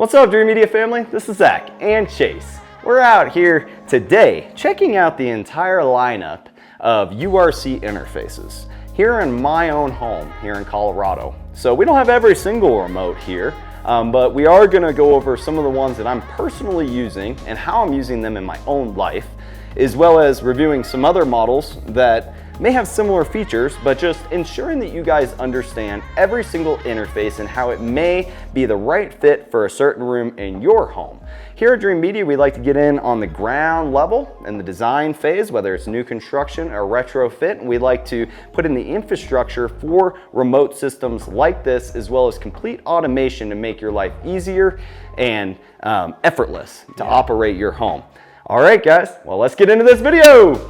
What's up, Dreamedia family? This is Zach and Chase. We're out here today checking out the entire lineup of URC interfaces here in my own home here in Colorado. So we don't have every single remote here, but we are going to go over some of the ones that I'm personally using and how I'm using them in my own life, as well as reviewing some other models that may have similar features, but just ensuring that you guys understand every single interface and how it may be the right fit for a certain room in your home. Here at Dreamedia, we like to get in on the ground level and the design phase, whether it's new construction or retrofit, and we like to put in the infrastructure for remote systems like this, as well as complete automation to make your life easier and effortless to operate your home. All right, guys, well, let's get into this video.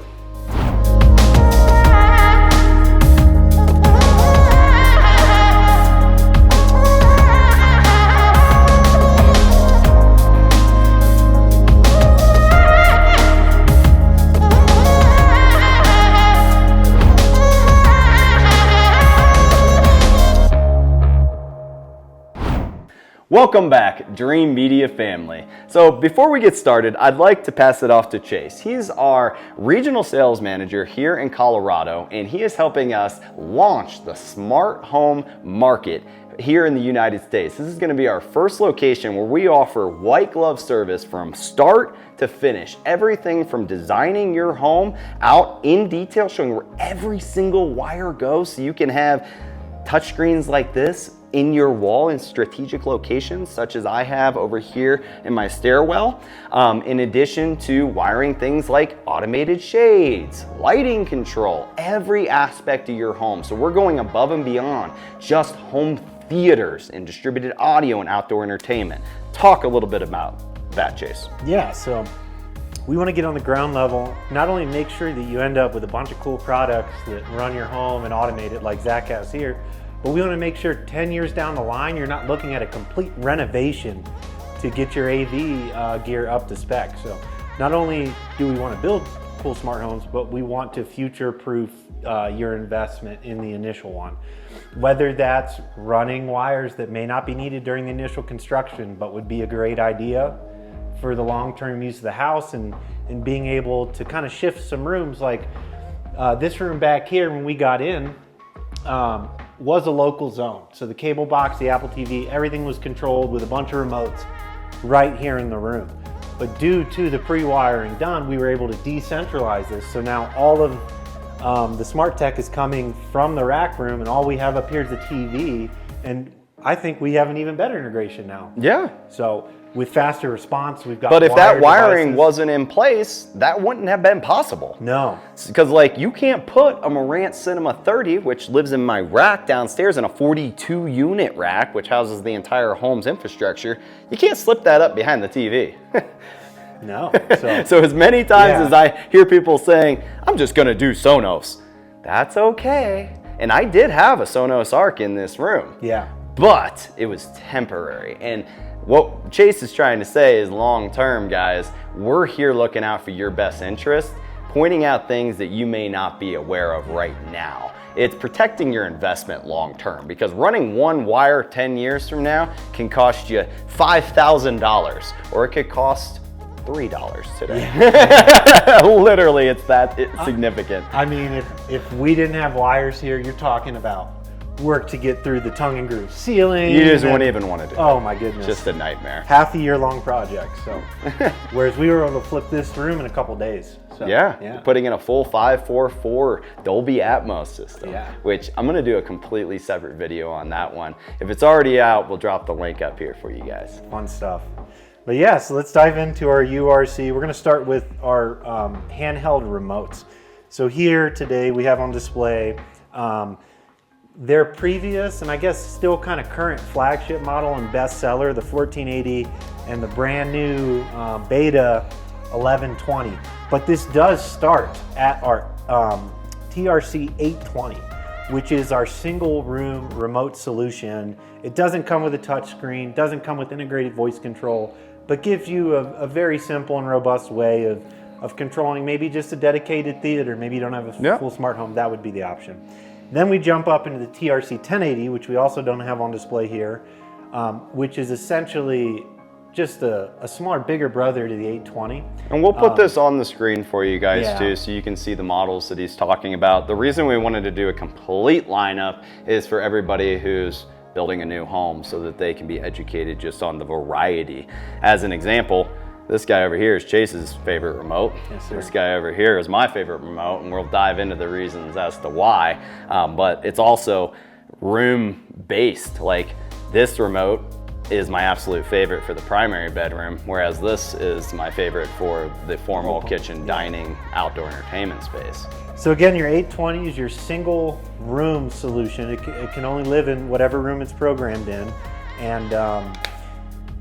Welcome back, Dreamedia family. So before we get started, I'd like to pass it off to Chase. He's our regional sales manager here in Colorado, and he is helping us launch the smart home market here in the United States. This is going to be our first location where we offer white glove service from start to finish. Everything from designing your home out in detail, showing where every single wire goes so you can have touchscreens like this in your wall in strategic locations, such as I have over here in my stairwell, in addition to wiring things like automated shades, lighting control, every aspect of your home. So we're going above and beyond just home theaters and distributed audio and outdoor entertainment. Talk a little bit about that, Chase. Yeah, so we want to get on the ground level, not only make sure that you end up with a bunch of cool products that run your home and automate it like Zach has here, but we want to make sure 10 years down the line, you're not looking at a complete renovation to get your AV gear up to spec. So not only do we want to build cool smart homes, but we want to future-proof your investment in the initial one. Whether that's running wires that may not be needed during the initial construction, but would be a great idea for the long-term use of the house, and being able to kind of shift some rooms. Like this room back here, when we got in, was a local zone. So the cable box, the Apple TV, everything was controlled with a bunch of remotes right here in the room. But due to the pre-wiring done, we were able to decentralize this. So now all of the smart tech is coming from the rack room, and all we have up here is the TV. And I think we have an even better integration now. Yeah. So with faster response, we've got. But if that wiring wasn't in place, that wouldn't have been possible. No. Because like you can't put a Marantz Cinema 30, which lives in my rack downstairs, in a 42 unit rack, which houses the entire home's infrastructure. You can't slip that up behind the TV. No. So as many times as I hear people saying, I'm just gonna do Sonos, that's okay. And I did have a Sonos Arc in this room. Yeah. But it was temporary. And what Chase is trying to say is long-term, guys, we're here looking out for your best interest, pointing out things that you may not be aware of right now. It's protecting your investment long-term, because running one wire 10 years from now can cost you $5,000, or it could cost $3 today. Yeah. Literally, it's that significant. I mean, if we didn't have wires here, you're talking about work to get through the tongue and groove ceiling. You just wouldn't even want to do Oh my goodness. Just a nightmare. Half a year long project. So whereas we were able to flip this room in a couple days. So, yeah. Putting in a full 544 Dolby Atmos system, which I'm gonna do a completely separate video on that one. If it's already out, we'll drop the link up here for you guys. Fun stuff. But yeah, so let's dive into our URC. We're gonna start with our handheld remotes. So here today we have on display their previous, and I guess still kind of current, flagship model and bestseller, the 1480, and the brand new beta 1120. But this does start at our TRC 820, which is our single room remote solution. It doesn't come with a touchscreen, doesn't come with integrated voice control, but gives you a very simple and robust way of controlling maybe just a dedicated theater. Maybe you don't have a full smart home, that would be the option. Then we jump up into the TRC 1080, which we also don't have on display here, which is essentially just a smaller, bigger brother to the 820. And we'll put this on the screen for you guys Yeah. too, so you can see the models that he's talking about. The reason we wanted to do a complete lineup is for everybody who's building a new home so that they can be educated just on the variety. As an example, this guy over here is Chase's favorite remote. Yes, sir. This guy over here is my favorite remote, and we'll dive into the reasons as to why. But it's also room based. Like this remote is my absolute favorite for the primary bedroom, whereas this is my favorite for the formal kitchen, dining, outdoor entertainment space. So again, your 820 is your single room solution. It can only live in whatever room it's programmed in. And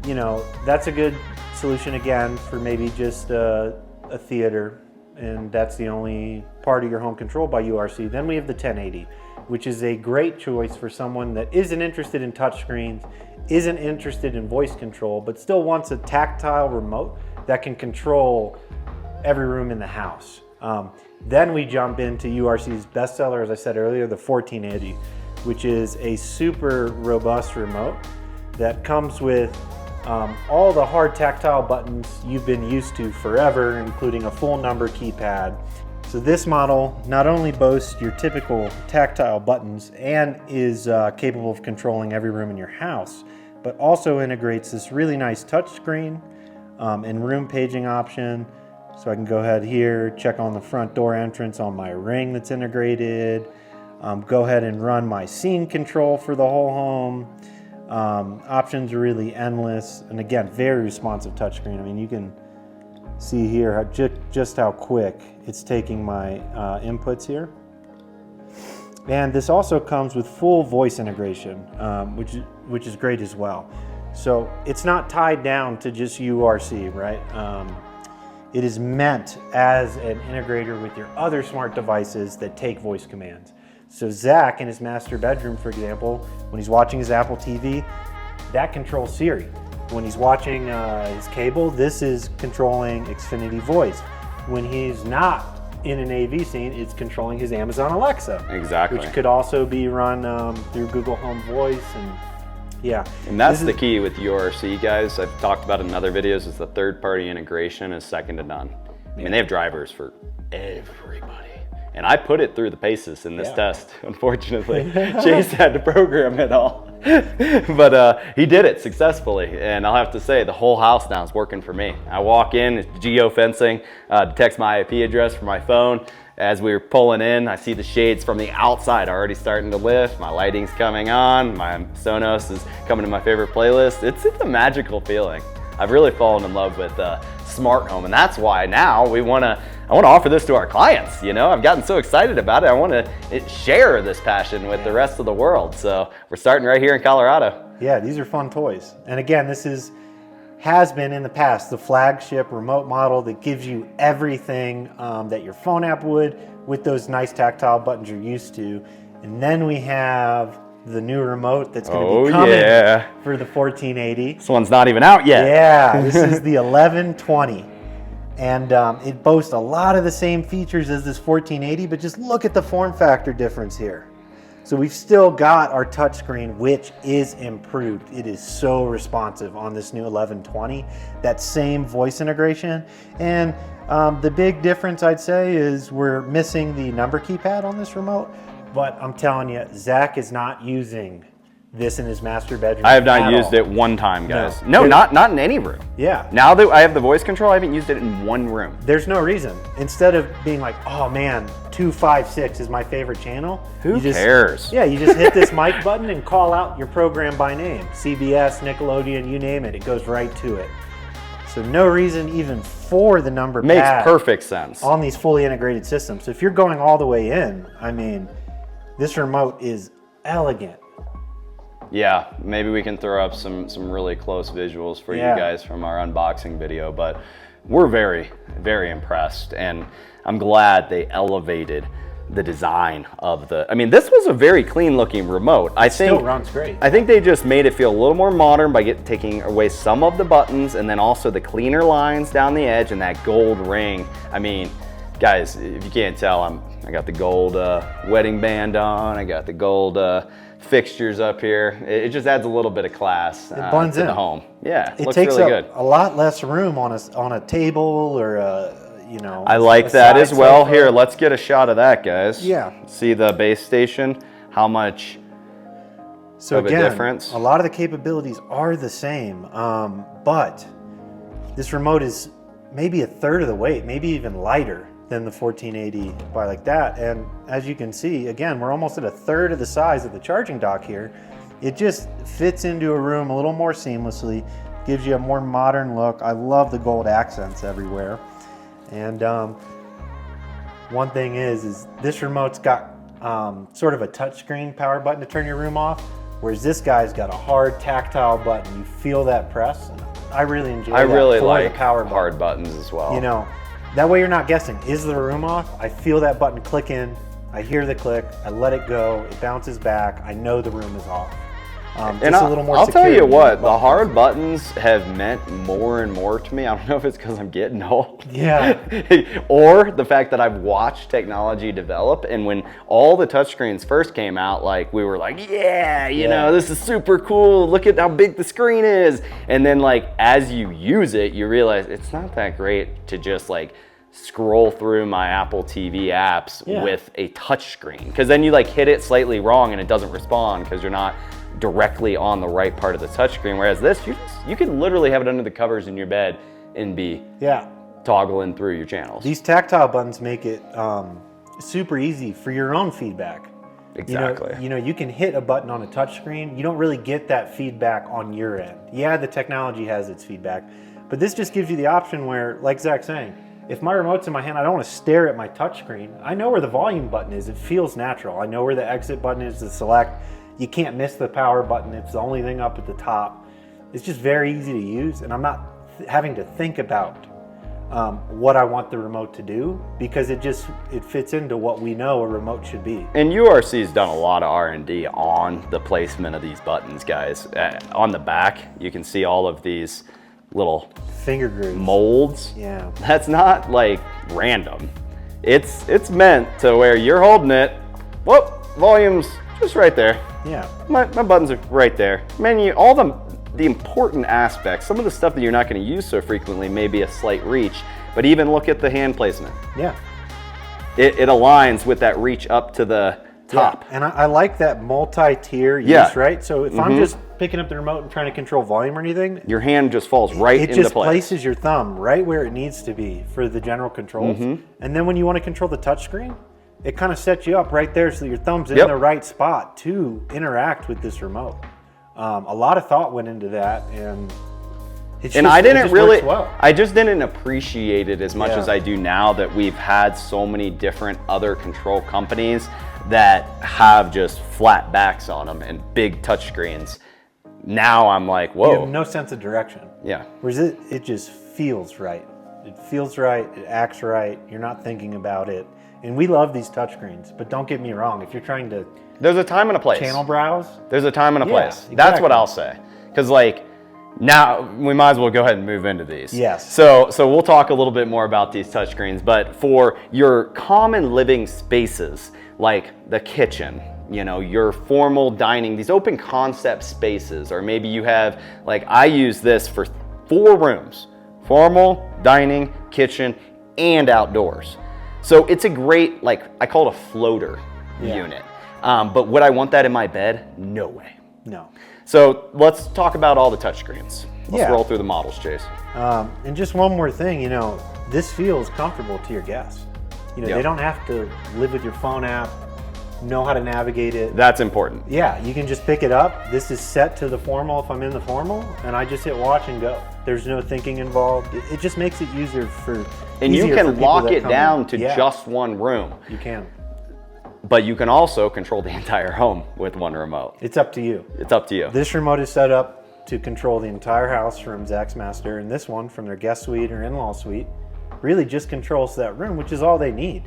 you know, that's a good solution again for maybe just a theater, and that's the only part of your home controlled by URC. Then we have the 1080, which is a great choice for someone that isn't interested in touchscreens, isn't interested in voice control, but still wants a tactile remote that can control every room in the house. Then we jump into URC's bestseller, as I said earlier, the 1480, which is a super robust remote that comes with all the hard tactile buttons you've been used to forever, including a full number keypad. So this model not only boasts your typical tactile buttons and is capable of controlling every room in your house, but also integrates this really nice touchscreen and room paging option. So I can go ahead here, check on the front door entrance on my Ring that's integrated, go ahead and run my scene control for the whole home. Options are really endless, and again, very responsive touchscreen. I mean, you can see here how just how quick it's taking my inputs here. And this also comes with full voice integration, which is great as well. So it's not tied down to just URC, right? It is meant as an integrator with your other smart devices that take voice commands. So Zach in his master bedroom, for example, when he's watching his Apple TV, that controls Siri. When he's watching his cable, this is controlling Xfinity Voice. When he's not in an AV scene, it's controlling his Amazon Alexa. Exactly. Which could also be run through Google Home Voice, and yeah. And that's the key with URC, guys. I've talked about in other videos, is the third-party integration is second to none. I mean, they have drivers for everybody. And I put it through the paces in this test, unfortunately. Chase had to program it all. But he did it successfully. And I'll have to say, the whole house now is working for me. I walk in, it's geofencing, detects my IP address from my phone. As we were pulling in, I see the shades from the outside already starting to lift. My lighting's coming on. My Sonos is coming to my favorite playlist. It's a magical feeling. I've really fallen in love with smart home, and that's why now I want to offer this to our clients. You know, I've gotten so excited about it. I want to share this passion with the rest of the world. So we're starting right here in Colorado. Yeah, these are fun toys. And again, this has been in the past the flagship remote model that gives you everything that your phone app would, with those nice tactile buttons you're used to. And then we have the new remote that's going to be coming for the 1480. This one's not even out yet. Yeah, this is the 1120. And it boasts a lot of the same features as this 1480, but just look at the form factor difference here. So we've still got our touchscreen, which is improved. It is so responsive on this new 1120. That same voice integration. And the big difference, I'd say, is we're missing the number keypad on this remote. But I'm telling you, Zach is not using this in his master bedroom. I have not used it one time, guys. No, not in any room. Yeah. Now that I have the voice control, I haven't used it in one room. There's no reason. Instead of being like, oh man, 256 is my favorite channel. Who cares? Yeah, you just hit this mic button and call out your program by name. CBS, Nickelodeon, you name it. It goes right to it. So no reason even for the number Makes pad perfect sense on these fully integrated systems. So if you're going all the way in, I mean, this remote is elegant. Yeah, maybe we can throw up some really close visuals for you guys from our unboxing video, but we're very, very impressed, and I'm glad they elevated the design of the, I mean, this was a very clean looking remote. I think still runs great. I think they just made it feel a little more modern by taking away some of the buttons, and then also the cleaner lines down the edge and that gold ring. I mean, guys, if you can't tell, I got the gold wedding band on. I got the gold fixtures up here. It just adds a little bit of class to the home. Yeah, it looks takes really up good. a lot less room on a table or I like that as well. Here, let's get a shot of that, guys. Yeah. See the base station, how much of a difference. A lot of the capabilities are the same, but this remote is maybe a third of the weight, maybe even lighter than the 1480 by like that. And as you can see, again, we're almost at a third of the size of the charging dock here. It just fits into a room a little more seamlessly, gives you a more modern look. I love the gold accents everywhere. And one thing is this remote's got sort of a touchscreen power button to turn your room off, whereas this guy's got a hard tactile button. You feel that press. And I really enjoy that. I really like the power hard buttons as well. You know, that way you're not guessing, is the room off? I feel that button click in, I hear the click, I let it go, it bounces back, I know the room is off. And I'll tell you what, the hard buttons have meant more and more to me. I don't know if it's because I'm getting old. Yeah. Or the fact that I've watched technology develop, and when all the touchscreens first came out, like we were like, yeah, you know, this is super cool. Look at how big the screen is. And then like as you use it, you realize it's not that great to just like scroll through my Apple TV apps with a touchscreen, because then you like hit it slightly wrong and it doesn't respond because you're not directly on the right part of the touchscreen. Whereas this, you can literally have it under the covers in your bed and be toggling through your channels. These tactile buttons make it super easy for your own feedback. Exactly. You know, you can hit a button on a touchscreen. You don't really get that feedback on your end. Yeah, the technology has its feedback, but this just gives you the option where, like Zach's saying, if my remote's in my hand, I don't want to stare at my touchscreen. I know where the volume button is. It feels natural. I know where the exit button is to select. You can't miss the power button. It's the only thing up at the top. It's just very easy to use, and I'm not having to think about what I want the remote to do, because it fits into what we know a remote should be. And URC's done a lot of R&D on the placement of these buttons, guys. On the back, you can see all of these little finger grooves, molds. Yeah. That's not like random. It's meant to where you're holding it, whoop, volume's just right there. Yeah. My buttons are right there. Menu, all the important aspects, some of the stuff that you're not going to use so frequently may be a slight reach, but even look at the hand placement. Yeah. It aligns with that reach up to the top. Yeah. And I like that multi-tier use, right? So if I'm just picking up the remote and trying to control volume or anything, your hand just falls right into place. It just places your thumb right where it needs to be for the general controls. And then when you want to control the touchscreen, it kind of sets you up right there so that your thumb's in the right spot to interact with this remote. A lot of thought went into that, and I just didn't appreciate it as much as I do now that we've had so many different other control companies that have just flat backs on them and big touchscreens. Now I'm like, whoa. You have no sense of direction. Yeah. Whereas it just feels right. It feels right, it acts right, you're not thinking about it. And we love these touchscreens, but don't get me wrong, if you're trying to there's a time and a place. Channel browse. There's a time and a place. Exactly. That's what I'll say. Because like now we might as well go ahead and move into these. Yes. So we'll talk a little bit more about these touchscreens, but for your common living spaces, like the kitchen, you know, your formal dining, these open concept spaces, or maybe you have, like I use this for 4 rooms, formal, dining, kitchen, and outdoors. So it's a great, like I call it a floater unit. But would I want that in my bed? No way. No. So let's talk about all the touchscreens. Let's roll through the models, Chase. And just one more thing, you know, this feels comfortable to your guests. You know, they don't have to live with your phone app, know how to navigate it. That's important. Yeah, you can just pick it up. This is set to the formal if I'm in the formal, and I just hit watch and go. There's no thinking involved. It just makes it easier for And you can lock it down to just one room. You can. But you can also control the entire home with one remote. It's up to you. It's up to you. This remote is set up to control the entire house from Zach's master, and this one from their guest suite or in-law suite really just controls that room, which is all they need.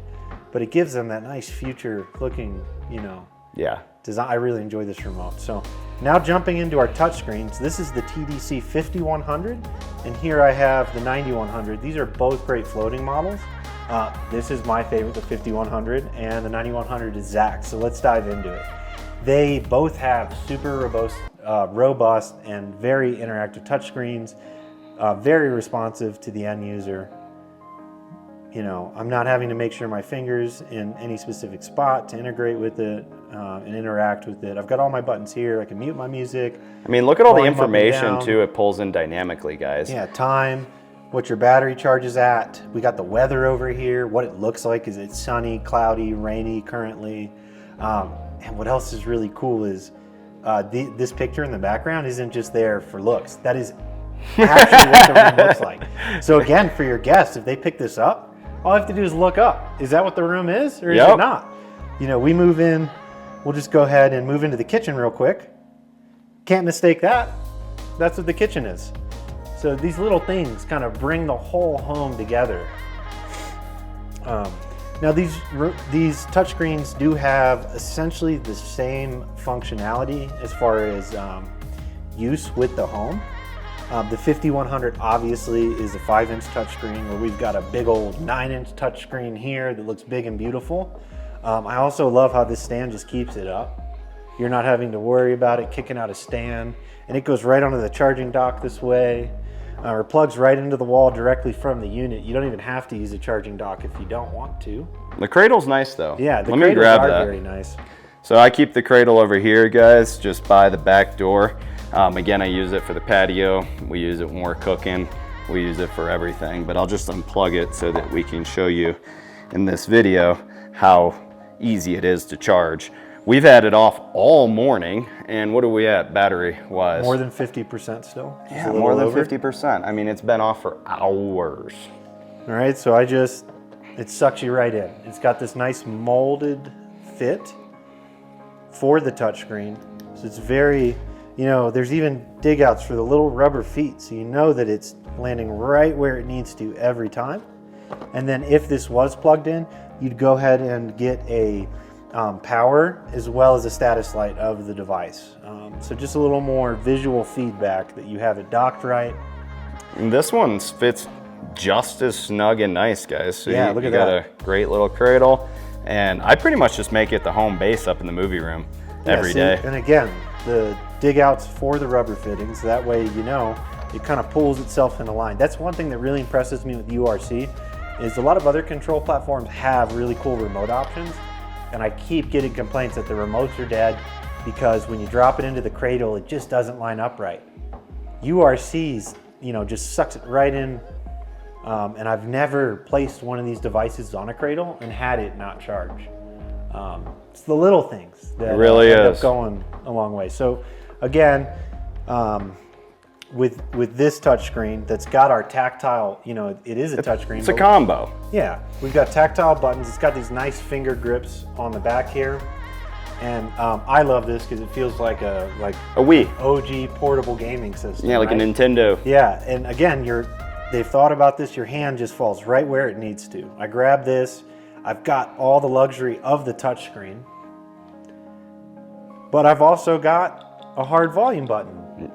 But it gives them that nice future-looking, you know, design. I really enjoy this remote. So now jumping into our touchscreens, this is the TDC 5100, and here I have the 9100. These are both great floating models. This is my favorite, the 5100, and the 9100 is Zach's. So let's dive into it. They both have super robust and very interactive touchscreens, very responsive to the end user. You know, I'm not having to make sure my fingers in any specific spot to integrate with it and interact with it. I've got all my buttons here. I can mute my music. I mean, look at all the volume up and information down. too it pulls in dynamically, guys. Yeah, time, what your battery charge is at. We got the weather over here, what it looks like. Is it sunny, cloudy, rainy currently? And what else is really cool is this picture in the background isn't just there for looks. That is actually what the room looks like. So again, for your guests, if they pick this up, all I have to do is look up. Is that what the room is, or is it not? You know, we move in, we'll just go ahead and move into the kitchen real quick. Can't mistake that. That's what the kitchen is. So these little things kind of bring the whole home together. Now these touchscreens do have essentially the same functionality as far as use with the home. The 5100 obviously is a 5-inch touchscreen, where we've got a big old 9-inch touchscreen here that looks big and beautiful. I also love how this stand just keeps it up. You're not having to worry about it kicking out a stand, and it goes right onto the charging dock this way, or plugs right into the wall directly from the unit. You don't even have to use a charging dock if you don't want to. The cradle's nice though. Yeah, the Let me cradles grab are that. very nice. So I keep the cradle over here, guys, just by the back door. Again, I use it for the patio. We use it when we're cooking. We use it for everything, but I'll just unplug it so that we can show you in this video how easy it is to charge. We've had it off all morning, and what are we at battery-wise? More than 50% still. Just Yeah, a little more than over. 50%. I mean, it's been off for hours. All right, so it sucks you right in. It's got this nice molded fit for the touchscreen. So it's very, you know, there's even dig outs for the little rubber feet, so you know that it's landing right where it needs to every time. And then if this was plugged in, you'd go ahead and get a power as well as a status light of the device. So just a little more visual feedback that you have it docked right. And this one fits just as snug and nice, guys. So Yeah, you, look you at got that. a great little cradle, and I pretty much just make it the home base up in the movie room every day. And again, the dig outs for the rubber fittings, that way you know it kind of pulls itself into line. That's one thing that really impresses me with URC, is a lot of other control platforms have really cool remote options, and I keep getting complaints that the remotes are dead because when you drop it into the cradle, it just doesn't line up right. URC's, you know, just sucks it right in, and I've never placed one of these devices on a cradle and had it not charge. It's the little things that It really end is. up going a long way. So again, with this touchscreen that's got our tactile, you know, it is a touchscreen. It's a combo. Yeah, we've got tactile buttons. It's got these nice finger grips on the back here. And I love this because it feels like a Wii. OG portable gaming system. Yeah, like right? a Nintendo. Yeah, and again, they've thought about this. Your hand just falls right where it needs to. I grab this. I've got all the luxury of the touchscreen, but I've also got a hard volume button.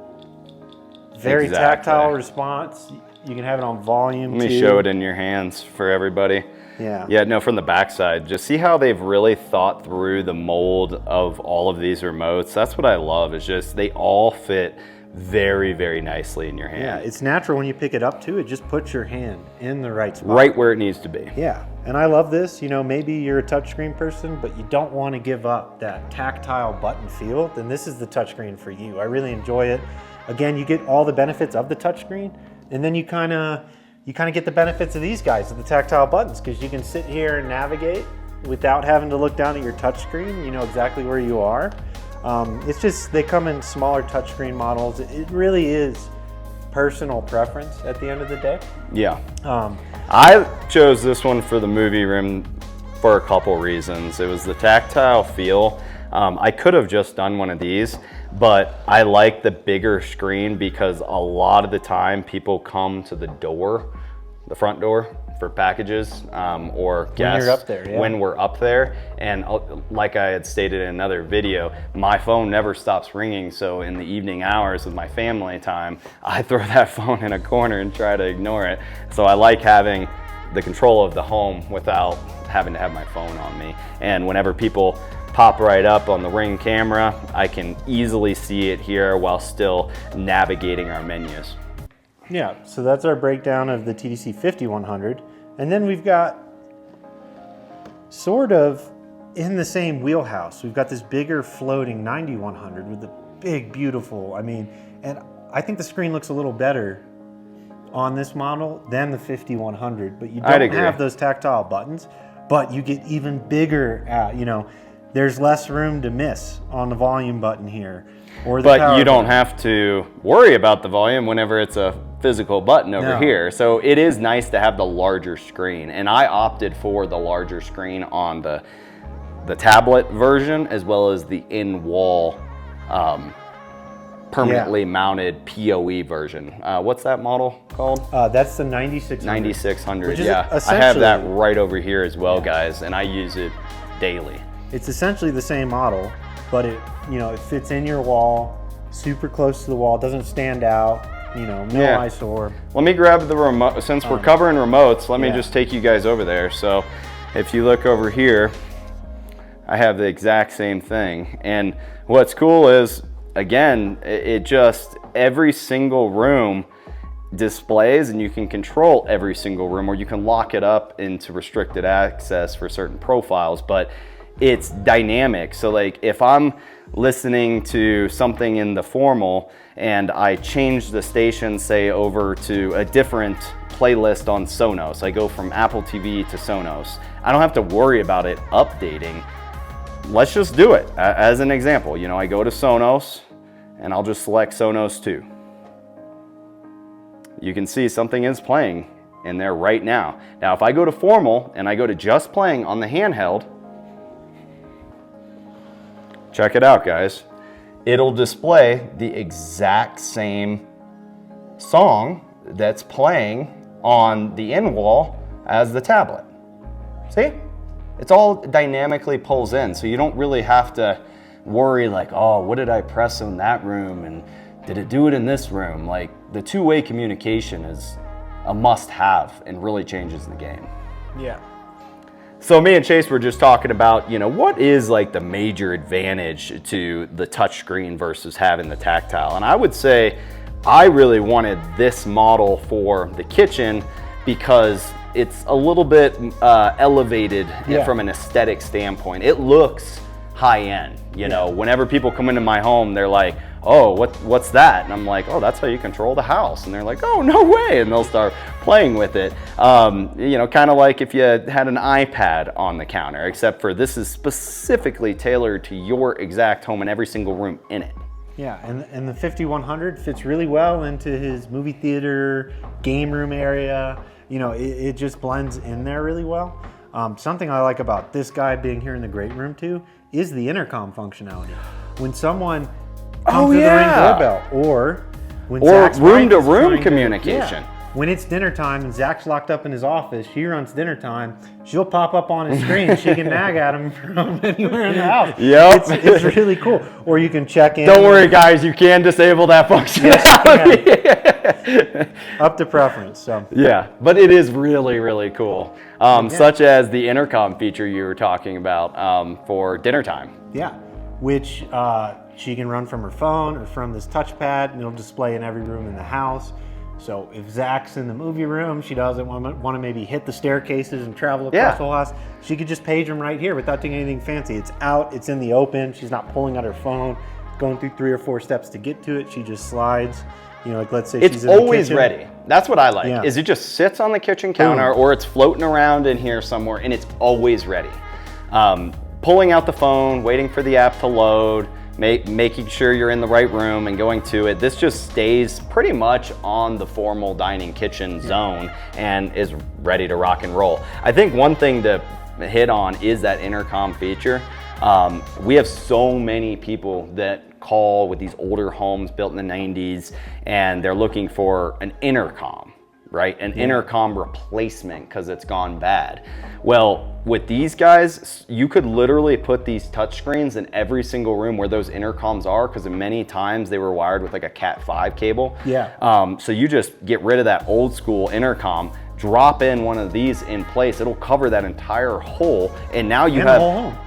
Very Exactly. tactile response. You can have it on volume Let me too. show it in your hands for everybody. Yeah. Yeah, no, from the backside, just see how they've really thought through the mold of all of these remotes. That's what I love, is just they all fit very, very nicely in your hand. Yeah, it's natural when you pick it up too. It just puts your hand in the right spot. Right where it needs to be. Yeah, and I love this. You know, maybe you're a touchscreen person, but you don't want to give up that tactile button feel, then this is the touchscreen for you. I really enjoy it. Again, you get all the benefits of the touchscreen, and then you kind of get the benefits of these guys, of the tactile buttons, because you can sit here and navigate without having to look down at your touchscreen. You know exactly where you are. It's just, they come in smaller touchscreen models. It really is personal preference at the end of the day. Yeah. I chose this one for the movie room for a couple reasons. It was the tactile feel. I could have just done one of these, but I like the bigger screen because a lot of the time people come to the door, the front door, for packages or guests you're up there, yeah. when we're up there. And like I had stated in another video, my phone never stops ringing. So in the evening hours with my family time, I throw that phone in a corner and try to ignore it. So I like having the control of the home without having to have my phone on me. And whenever people pop right up on the Ring camera. I can easily see it here while still navigating our menus. Yeah, so that's our breakdown of the TDC 5100. And then we've got sort of in the same wheelhouse. We've got this bigger floating 9100 with the big, beautiful, and I think the screen looks a little better on this model than the 5100, but you don't have those tactile buttons, but you get even bigger, there's less room to miss on the volume button here. Or the but you don't have to worry about the volume whenever it's a physical button over here. So it is nice to have the larger screen. And I opted for the larger screen on the tablet version, as well as the in-wall permanently mounted PoE version. What's that model called? That's the 9600. 9600, yeah. I have that right over here as well, guys, and I use it daily. It's essentially the same model, but it fits in your wall, super close to the wall, doesn't stand out, no eyesore. Let me grab the remote. Since we're covering remotes, let me just take you guys over there. So if you look over here, I have the exact same thing. And what's cool is, again, it just, every single room displays, and you can control every single room, or you can lock it up into restricted access for certain profiles, but it's dynamic. So like if I'm listening to something in the formal and I change the station, say over to a different playlist on Sonos, I go from Apple TV to Sonos, I don't have to worry about it updating. Let's just do it. As an example, I go to Sonos and I'll just select Sonos 2. You can see something is playing in there right now. Now, if I go to formal and I go to just playing on the handheld, check it out, guys. It'll display the exact same song that's playing on the in-wall as the tablet. See? It's all dynamically pulls in, so you don't really have to worry like, oh, what did I press in that room and did it do it in this room? Like, the two-way communication is a must-have and really changes the game. Yeah. So me and Chase were just talking about, what is like the major advantage to the touchscreen versus having the tactile? And I would say I really wanted this model for the kitchen because it's a little bit elevated from an aesthetic standpoint. It looks high-end, Whenever people come into my home, they're like, oh, what's that? And I'm like, oh, that's how you control the house. And they're like, oh, no way. And they'll start playing with it. Kind of like if you had an iPad on the counter, except for this is specifically tailored to your exact home and every single room in it. Yeah, and the 5100 fits really well into his movie theater, game room area. It just blends in there really well. Something I like about this guy being here in the great room too is the intercom functionality. When someone comes to the Ring doorbell, or when Zach's room-to-room communication. When it's dinner time and Zach's locked up in his office, she runs dinner time, she'll pop up on his screen and she can nag at him from anywhere in the house. Yep. It's really cool. Or you can check in. Don't worry, guys, you can disable that functionality. Yes, up to preference. So. Yeah, but it is really, really cool. Such as the intercom feature you were talking about for dinner time. Yeah, which she can run from her phone or from this touchpad, and it'll display in every room in the house. So if Zach's in the movie room, she doesn't want to maybe hit the staircases and travel across the whole house, she could just page him right here without doing anything fancy. It's out, it's in the open, she's not pulling out her phone, going through 3 or 4 steps to get to it. She just slides, like let's say she's in the kitchen. It's always ready. That's what I like, is it just sits on the kitchen counter or it's floating around in here somewhere and it's always ready. Pulling out the phone, waiting for the app to load, making sure you're in the right room and going to it. This just stays pretty much on the formal dining kitchen zone and is ready to rock and roll. I think one thing to hit on is that intercom feature. We have so many people that call with these older homes built in the 90s and they're looking for an intercom, right? An intercom replacement because it's gone bad. Well, with these guys, you could literally put these touchscreens in every single room where those intercoms are, because many times they were wired with like a Cat 5 cable. Yeah. So you just get rid of that old school intercom, drop in one of these in place, it'll cover that entire hole, and now you have the whole home.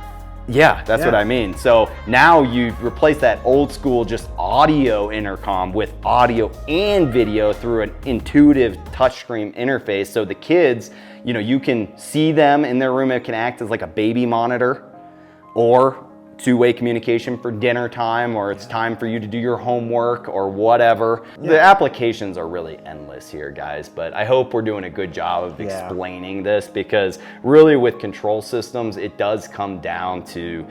Yeah, that's what I mean. So now you replace that old school just audio intercom with audio and video through an intuitive touchscreen interface. So the kids, you know, you can see them in their room. It can act as like a baby monitor, or two-way communication for dinner time, or it's time for you to do your homework or whatever. The applications are really endless here, guys, but I hope we're doing a good job of explaining this, because really with control systems, it does come down to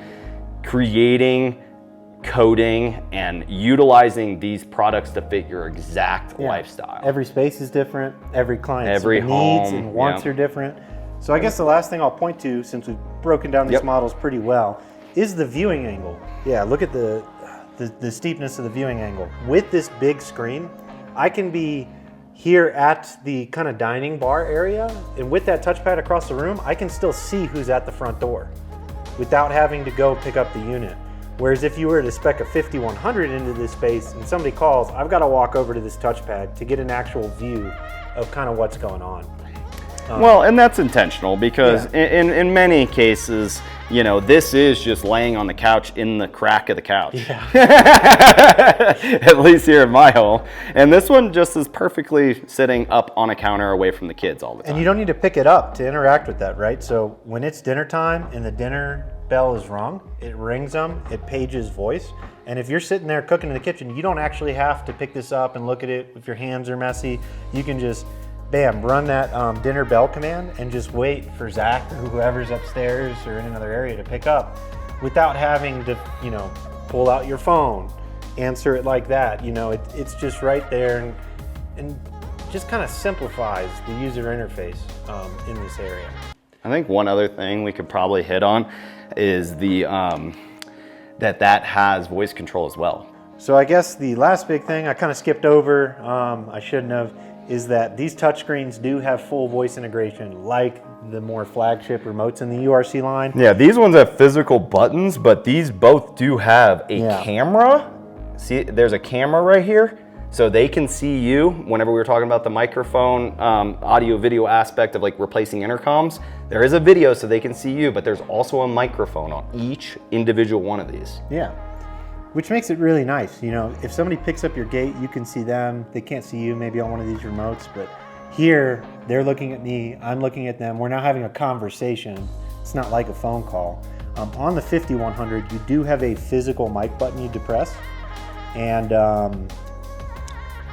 creating, coding, and utilizing these products to fit your exact lifestyle. Every space is different. Every client's Every needs home, and wants are different. So I guess the last thing I'll point to, since we've broken down these models pretty well, is the viewing angle. Yeah, look at the steepness of the viewing angle. With this big screen, I can be here at the kind of dining bar area, and with that touchpad across the room, I can still see who's at the front door without having to go pick up the unit. Whereas if you were to spec a 5100 into this space and somebody calls, I've got to walk over to this touchpad to get an actual view of kind of what's going on. Well, and that's intentional, because in many cases, you know, this is just laying on the couch in the crack of the couch. At least here in my home. And this one just is perfectly sitting up on a counter away from the kids all the time. And you don't need to pick it up to interact with that, right? So when it's dinner time and the dinner bell is rung, it rings them, it pages voice. And if you're sitting there cooking in the kitchen, you don't actually have to pick this up and look at it if your hands are messy. You can just bam, run that dinner bell command and just wait for Zach or whoever's upstairs or in another area to pick up without having to, you know, pull out your phone, answer it like that. You know, it's just right there, and just kind of simplifies the user interface in this area. I think one other thing we could probably hit on is the that has voice control as well. So I guess the last big thing I kind of skipped over, I shouldn't have, is that these touchscreens do have full voice integration, like the more flagship remotes in the URC line. Yeah, these ones have physical buttons, but these both do have a camera. See, there's a camera right here, so they can see you. Whenever we were talking about the microphone, audio video aspect of like replacing intercoms, there is a video so they can see you, but there's also a microphone on each individual one of these. Yeah. Which makes it really nice. You know, if somebody picks up your gate, you can see them. They can't see you maybe on one of these remotes, but here they're looking at me, I'm looking at them. We're now having a conversation. It's not like a phone call. On the 5100, you do have a physical mic button you depress, and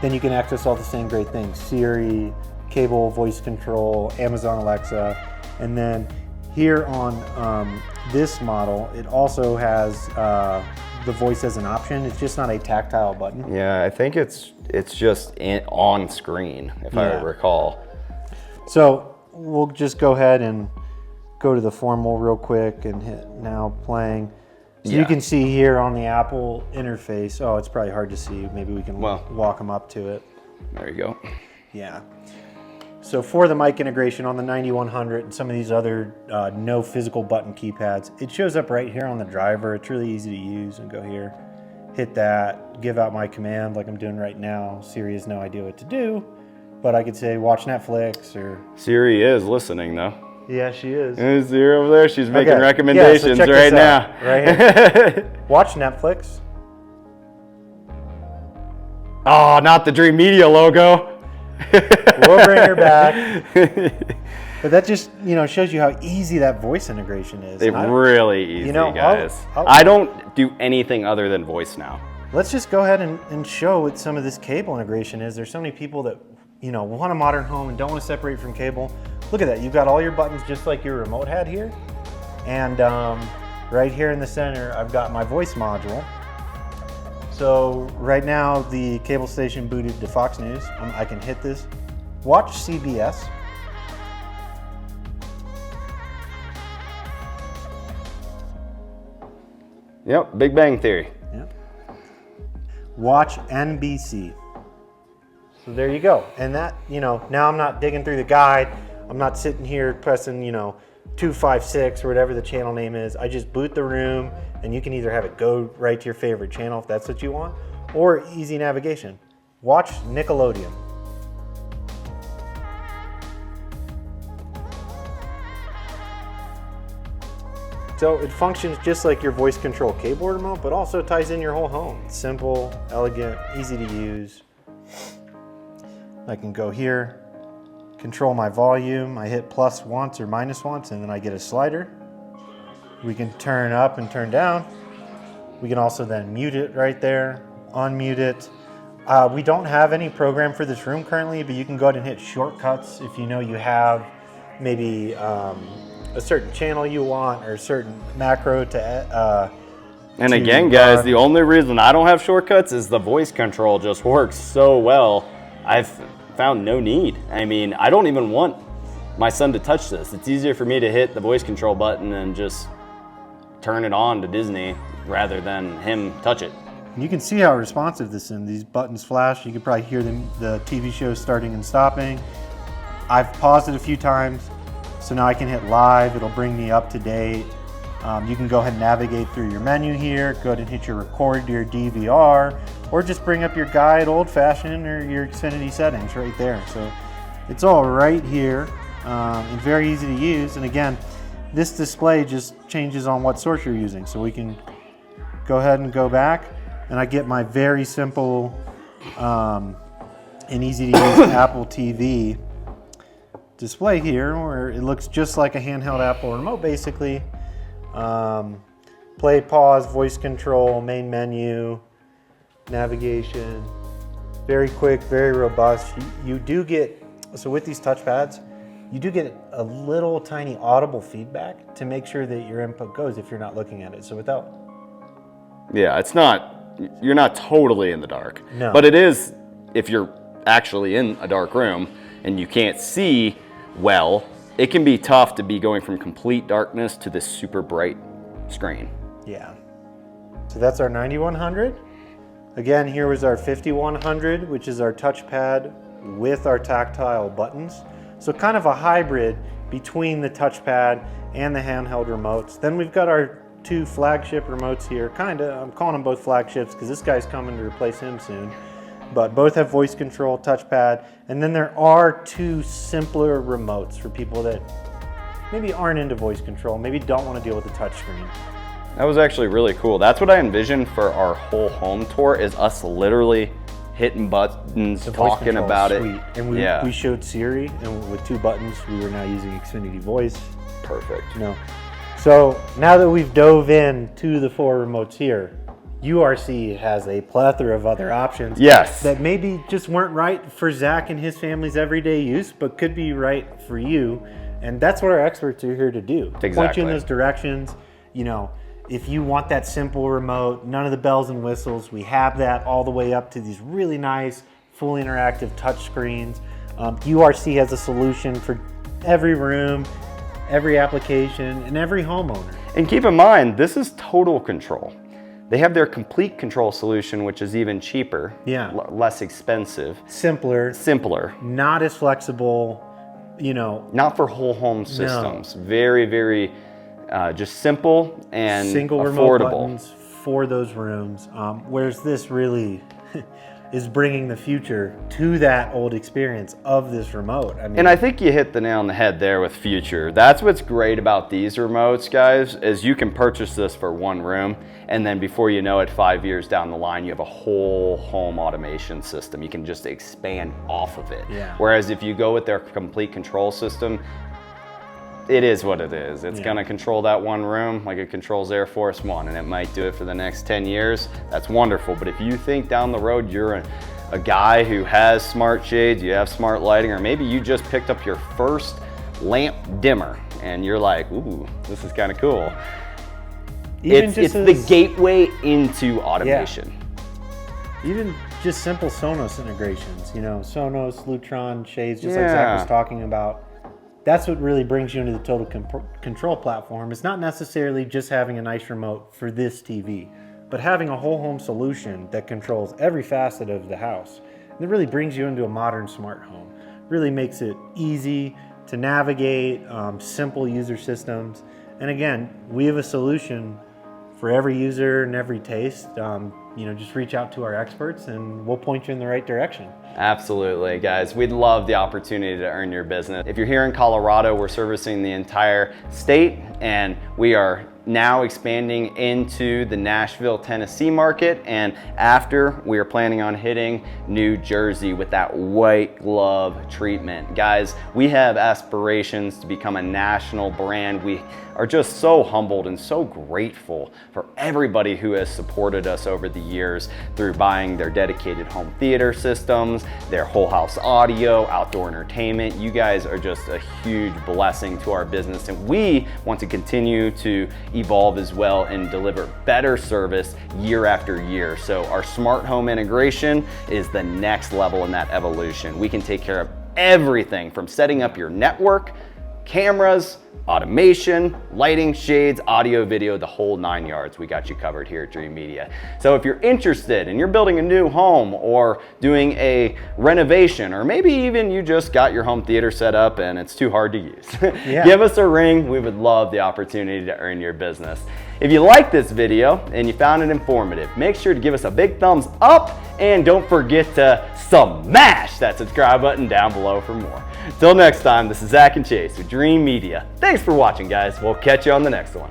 then you can access all the same great things: Siri, cable voice control, Amazon Alexa, and then here on this model, it also has the voice as an option. It's just not a tactile button. Yeah, I think it's just on screen, if I recall. So we'll just go ahead and go to the formal real quick and hit now playing. So you can see here on the Apple interface, oh, it's probably hard to see. Maybe we can walk them up to it. There you go. Yeah. So for the mic integration on the 9100 and some of these other no physical button keypads, it shows up right here on the driver. It's really easy to use. And go here, hit that, give out my command like I'm doing right now. Siri has no idea what to do, but I could say watch Netflix or... Siri is listening though. Yeah, she is. Is Siri over there? She's making recommendations right now. Right here. Watch Netflix. Oh, not the Dreamedia logo. We'll bring her back. But that just, you know, shows you how easy that voice integration is. It's really easy, guys. I'll I don't do anything other than voice now. Let's just go ahead and show what some of this cable integration is. There's so many people that, you know, want a modern home and don't want to separate from cable. Look at that. You've got all your buttons just like your remote had here. And right here in the center, I've got my voice module. So right now the cable station booted to Fox News. I can hit this. Watch CBS. Yep, Big Bang Theory. Yep. Watch NBC. So there you go. And that, you know, now I'm not digging through the guide. I'm not sitting here pressing, you know, 256 or whatever the channel name is. I just boot the room, and you can either have it go right to your favorite channel if that's what you want, or easy navigation. Watch Nickelodeon. So it functions just like your voice control keyboard remote, but also ties in your whole home. It's simple, elegant, easy to use. I can go here, control my volume. I hit plus once or minus once, and then I get a slider. We can turn up and turn down. We can also then mute it right there, unmute it. We don't have any program for this room currently, but you can go ahead and hit shortcuts if you know you have maybe a certain channel you want or a certain macro to and again, guys, the only reason I don't have shortcuts is the voice control just works so well. I've found no need. I mean, I don't even want my son to touch this. It's easier for me to hit the voice control button and just turn it on to Disney rather than him touch it. You can see how responsive this is. These buttons flash. You can probably hear the TV show starting and stopping. I've paused it a few times, so now I can hit live. It'll bring me up to date. You can go ahead and navigate through your menu here. Go ahead and hit your record to your DVR, or just bring up your guide old-fashioned or your Xfinity settings right there. So it's all right here and very easy to use. And again, this display just changes on what source you're using. So we can go ahead and go back, and I get my very simple and easy to use Apple TV display here, where it looks just like a handheld Apple remote basically. Play, pause, voice control, main menu, navigation, very quick, very robust. You do get, so with these touchpads, you do get a little tiny audible feedback to make sure that your input goes if you're not looking at it. So without... Yeah, it's not, you're not totally in the dark. No. But it is, if you're actually in a dark room and you can't see well, it can be tough to be going from complete darkness to this super bright screen. Yeah. So that's our 9100. Again, here was our 5100, which is our touchpad with our tactile buttons. So kind of a hybrid between the touchpad and the handheld remotes. Then we've got our two flagship remotes here. I'm calling them both flagships because this guy's coming to replace him soon. But both have voice control, touchpad, and then there are two simpler remotes for people that maybe aren't into voice control, maybe don't want to deal with the touchscreen. That was actually really cool. That's what I envisioned for our whole home tour, is us literally hitting buttons, talking about it. Sweet. And we showed Siri, and with two buttons, we were now using Xfinity Voice. Perfect. So now that we've dove in to the four remotes here, URC has a plethora of other options. Yes. That maybe just weren't right for Zach and his family's everyday use, but could be right for you. And that's what our experts are here to do. Exactly. Point you in those directions. You know, if you want that simple remote, none of the bells and whistles, we have that all the way up to these really nice, fully interactive touch screens. URC has a solution for every room, every application, and every homeowner. And keep in mind, this is total control. They have their complete control solution, which is even cheaper, less expensive. Simpler. Not as flexible, Not for whole home systems. No. Very, very just simple and single affordable. Remote buttons for those rooms. Whereas this really is bringing the future to that old experience of this remote. And I think you hit the nail on the head there with future. That's what's great about these remotes, guys, is you can purchase this for one room, and then before you know it, 5 years down the line, you have a whole home automation system. You can just expand off of it. Yeah. Whereas if you go with their complete control system, it is what it is. It's gonna control that one room like it controls Air Force One, and it might do it for the next 10 years. That's wonderful. But if you think down the road you're a guy who has smart shades, you have smart lighting, or maybe you just picked up your first lamp dimmer and you're like, ooh, this is kind of cool. It's the gateway into automation. Yeah. Even just simple Sonos integrations, Sonos, Lutron, shades, just like Zach was talking about. That's what really brings you into the total control platform. It's not necessarily just having a nice remote for this TV, but having a whole home solution that controls every facet of the house. And it really brings you into a modern smart home. Really makes it easy to navigate, simple user systems. And again, we have a solution for every user and every taste. Just reach out to our experts and we'll point you in the right direction. Absolutely, guys. We'd love the opportunity to earn your business. If you're here in Colorado, we're servicing the entire state, and we are now expanding into the Nashville, Tennessee market, and after we are planning on hitting New Jersey with that white glove treatment. Guys, we have aspirations to become a national brand. We are just so humbled and so grateful for everybody who has supported us over the years through buying their dedicated home theater systems, their whole house audio, outdoor entertainment. You guys are just a huge blessing to our business, and we want to continue to evolve as well and deliver better service year after year. So our smart home integration is the next level in that evolution. We can take care of everything from setting up your network, cameras, automation, lighting, shades, audio, video, the whole 9 yards. We got you covered here at Dreamedia. So if you're interested and you're building a new home or doing a renovation, or maybe even you just got your home theater set up and it's too hard to use, give us a ring. We would love the opportunity to earn your business. If you liked this video and you found it informative, make sure to give us a big thumbs up and don't forget to smash that subscribe button down below for more. Until next time, this is Zach and Chase with Dreamedia. Thanks for watching, guys. We'll catch you on the next one.